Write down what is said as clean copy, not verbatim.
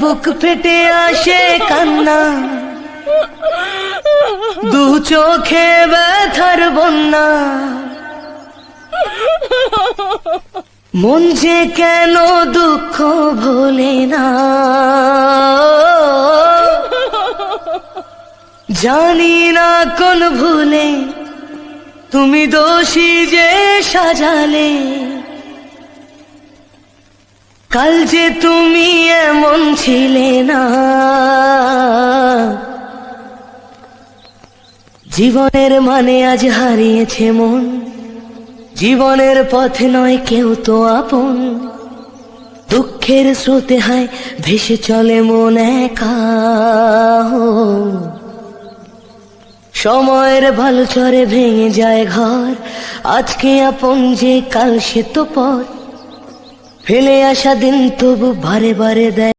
বুক ফেটে আসে কান্না, দু চোখে ব্যথার বন্যা। মন যে কেন দুঃখ ভোলে না, জানি না কোন ভুলে তুমি দোষী যে সাজালে। কাল যে তুমি এমন ছিলে না, জীবনের মানে আজ হারিয়েছে মন। জীবনের পথে নয় কেউ তো আপন, দুঃখের স্রোতে হায় ভেসে চলে মন একা। সময়ের ভালো চরে ভেঙে যায় ঘর, আজকে আপন যে কাল সে তো পর। ফেলে আসা দিন তবু বারে বারে দেয়